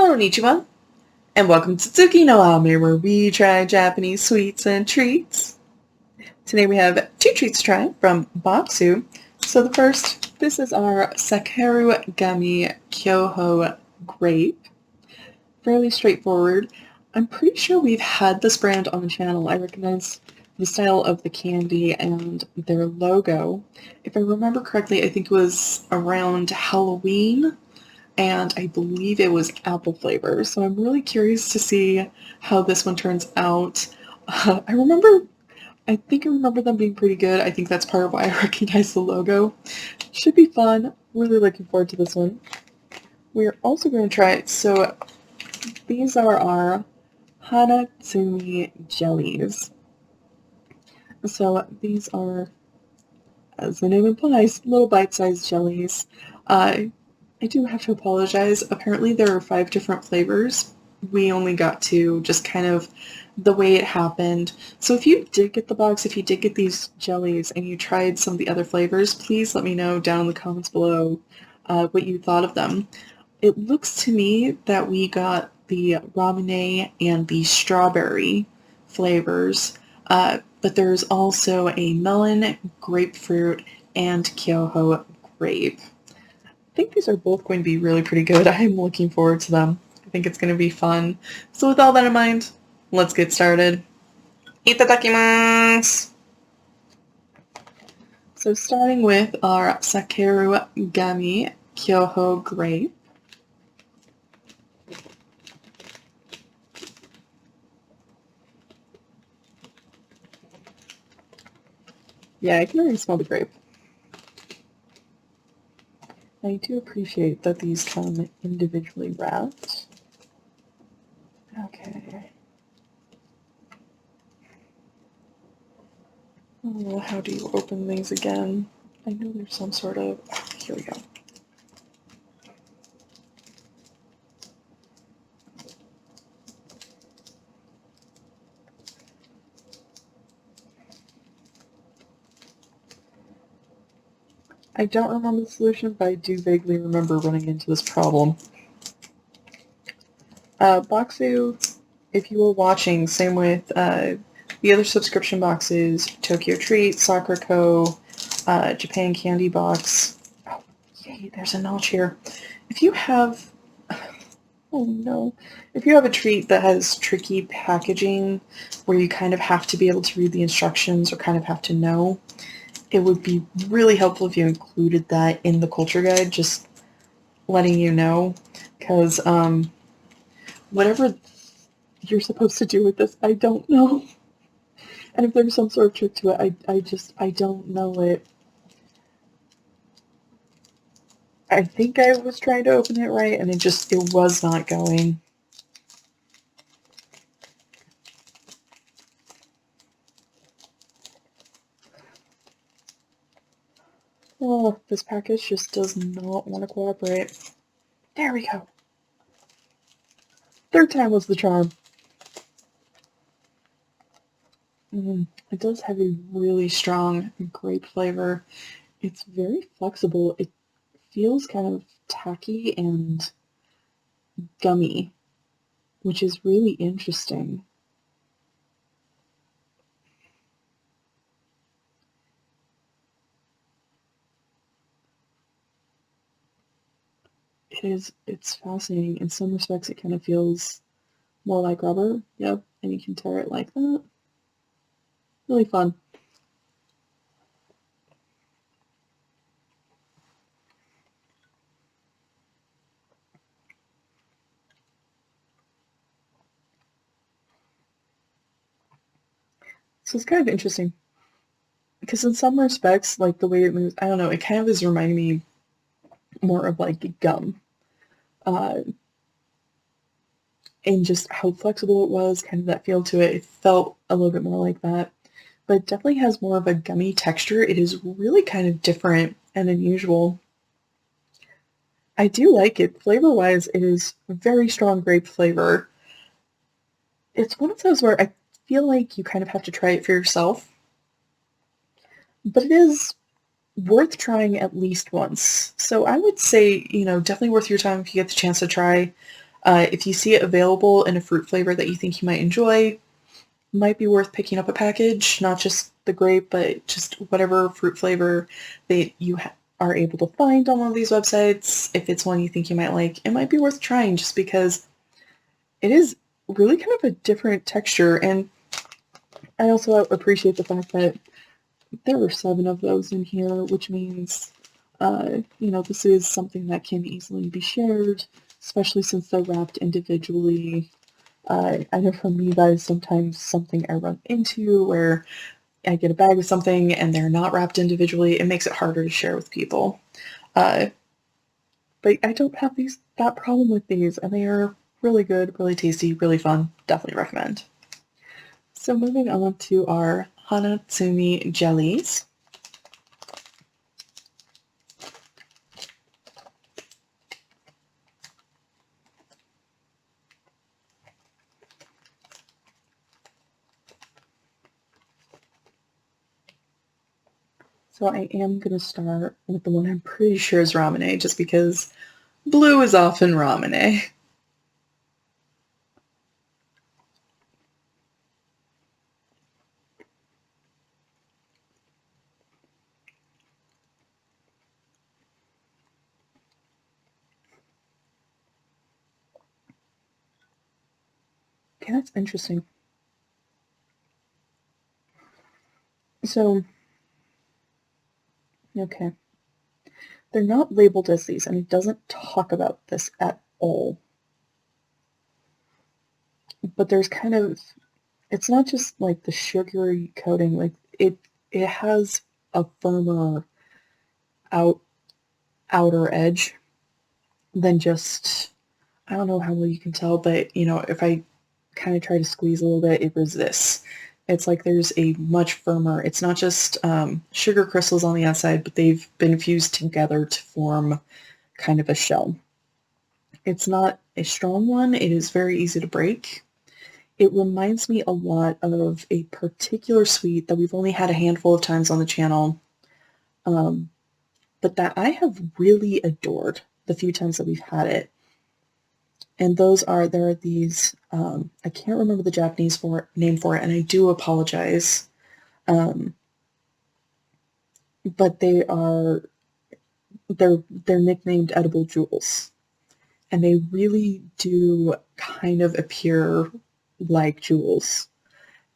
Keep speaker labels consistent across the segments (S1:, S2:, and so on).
S1: Konnichiwa, and welcome to Tsuki no Ame, where we try Japanese sweets and treats. Today we have two treats to try from Boxu. So the first, this is our Sakeru Gummy Kyoho Grape. Fairly straightforward. I'm pretty sure we've had this brand on the channel. I recognize the style of the candy and their logo. If I remember correctly, I think it was around Halloween, and I believe it was apple flavor. So I'm really curious to see how this one turns out. I think I remember them being pretty good. I think that's part of why I recognize the logo. Should be fun. Really looking forward to this one. We are also going to try it. So these are our Hana Tsumi jellies. So these are, as the name implies, little bite-sized jellies. I do have to apologize. Apparently there are 5 different flavors. We only got 2, just kind of the way it happened. So if you did get the box, if you did get these jellies and you tried some of the other flavors, please let me know down in the comments below what you thought of them. It looks to me that we got the ramune and the strawberry flavors, but there's also a melon, grapefruit, and Kyoho grape. I think these are both going to be really pretty good. I'm looking forward to them. I think it's going to be fun. So with all that in mind, let's get started. Itadakimasu! So starting with our Sakeru Gummy Kyoho Grape. Yeah, I can already smell the grape. I do appreciate that these come individually wrapped. Okay. Oh, how do you open these again? I know there's some sort of... Oh, here we go. I don't remember the solution, but I do vaguely remember running into this problem. Boxu, if you were watching, same with the other subscription boxes, Tokyo Treat, Sakura Co., Japan Candy Box. Oh, yay, there's a notch here. If you have... Oh no. If you have a treat that has tricky packaging, where you kind of have to be able to read the instructions or kind of have to know, it would be really helpful if you included that in the culture guide, just letting you know, because whatever you're supposed to do with this, I don't know. And if there's some sort of trick to it, I don't know it. I think I was trying to open it right, and it was not going. Oh, this package just does not want to cooperate. There we go. Third time was the charm. It does have a really strong grape flavor. It's very flexible. It feels kind of tacky and gummy, which is really interesting. It's fascinating. In some respects, it kind of feels more like rubber. Yep, and you can tear it like that. Really fun. So it's kind of interesting. Because in some respects, like the way it moves, I don't know, it kind of is reminding me more of like gum. And just how flexible it was, kind of that feel to it. It felt a little bit more like that. But it definitely has more of a gummy texture. It is really kind of different and unusual. I do like it. Flavor-wise, it is very strong grape flavor. It's one of those where I feel like you kind of have to try it for yourself. But it is worth trying at least once. So I would say, definitely worth your time if you get the chance to try. If you see it available in a fruit flavor that you think you might enjoy, might be worth picking up a package, not just the grape, but just whatever fruit flavor that you are able to find on one of these websites. If it's one you think you might like, it might be worth trying just because it is really kind of a different texture. And I also appreciate the fact that there were 7 of those in here, which means, this is something that can easily be shared, especially since they're wrapped individually. I know for me that is sometimes something I run into where I get a bag of something and they're not wrapped individually. It makes it harder to share with people. But I don't have that problem with these, and they are really good, really tasty, really fun. Definitely recommend. So moving on to our Hana Tsumi jellies. So I am going to start with the one I'm pretty sure is ramune, just because blue is often ramune. Okay, that's interesting. So, okay. They're not labeled as these, and it doesn't talk about this at all. But there's kind of, it's not just like the sugary coating, like it has a firmer outer edge than just, I don't know how well you can tell, but if I kind of try to squeeze a little bit, it resists. It's like there's a much firmer, it's not just sugar crystals on the outside, but they've been fused together to form kind of a shell. It's not a strong one. It is very easy to break. It reminds me a lot of a particular sweet that we've only had a handful of times on the channel, but that I have really adored the few times that we've had it. And there are these, I can't remember the Japanese name for it, and I do apologize. But they're nicknamed edible jewels. And they really do kind of appear like jewels.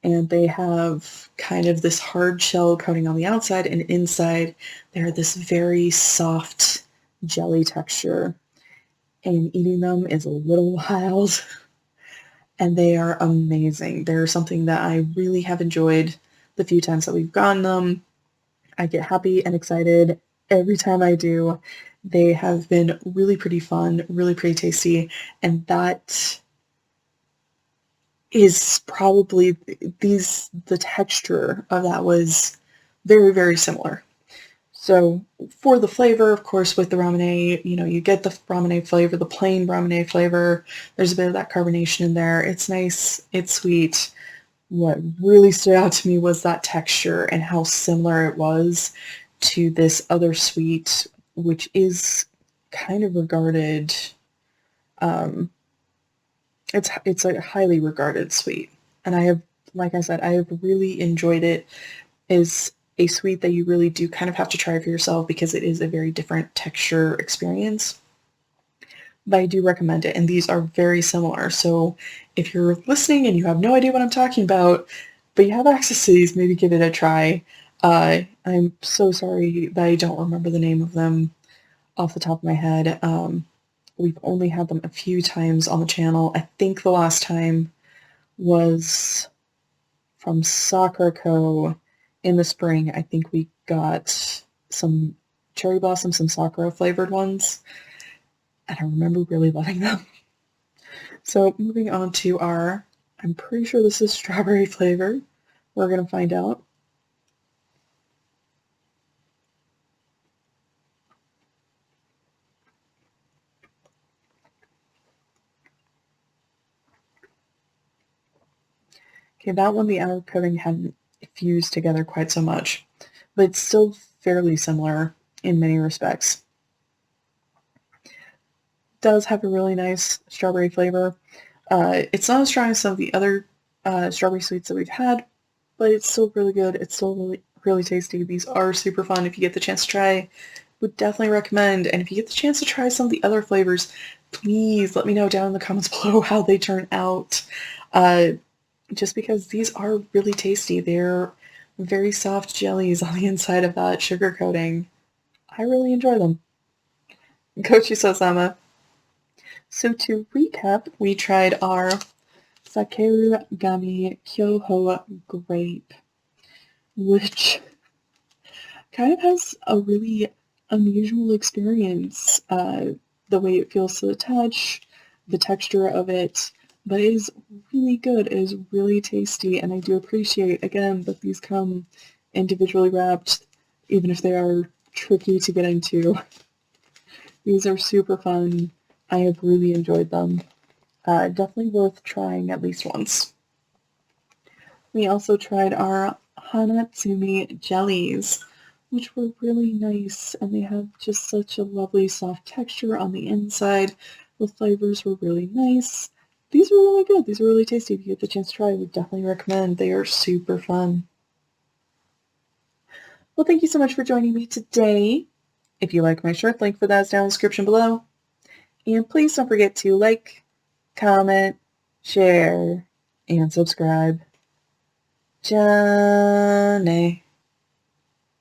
S1: And they have kind of this hard shell coating on the outside, and inside they're this very soft jelly texture. And eating them is a little wild. And they are amazing. They're something that I really have enjoyed the few times that we've gotten them. I get happy and excited every time I do. They have been really pretty fun, really pretty tasty, and that is probably the texture of that was very, very similar. So for the flavor, of course, with the ramune, you get the ramune flavor, the plain ramune flavor. There's a bit of that carbonation in there. It's nice. It's sweet. What really stood out to me was that texture and how similar it was to this other sweet, which is kind of regarded, it's a highly regarded sweet. And I have, like I said, I have really enjoyed it. Is a sweet that you really do kind of have to try for yourself because it is a very different texture experience. But I do recommend it, and these are very similar. So if you're listening and you have no idea what I'm talking about, but you have access to these, maybe give it a try. I'm so sorry that I don't remember the name of them off the top of my head. We've only had them a few times on the channel. I think the last time was from Sakeru in the spring. I think we got some cherry blossom, some Sakura flavored ones, and I remember really loving them. So moving on to I'm pretty sure this is strawberry flavor. We're going to find out. Okay, that one, the outer coating hadn't fused together quite so much, but it's still fairly similar in many respects. does have a really nice strawberry flavor. It's not as strong as some of the other strawberry sweets that we've had, but it's still really good. It's still really, really tasty. These are super fun if you get the chance to try. Would definitely recommend. And if you get the chance to try some of the other flavors, please let me know down in the comments below how they turn out. Just because these are really tasty. They're very soft jellies on the inside of that sugar coating. I really enjoy them. Gochi-sama. So to recap, we tried our Sakeru Gummy Kyoho Grape, which kind of has a really unusual experience. The way it feels to the touch, the texture of it, but it is really good. It is really tasty, and I do appreciate, again, that these come individually wrapped, even if they are tricky to get into. These are super fun. I have really enjoyed them. Definitely worth trying at least once. We also tried our Hana Tsumi jellies, which were really nice, and they have just such a lovely soft texture on the inside. The flavors were really nice. These were really good. These were really tasty. If you get the chance to try, I would definitely recommend. They are super fun. Well, thank you so much for joining me today. If you like my shirt, link for that is down in the description below. And please don't forget to like, comment, share, and subscribe. Johnny.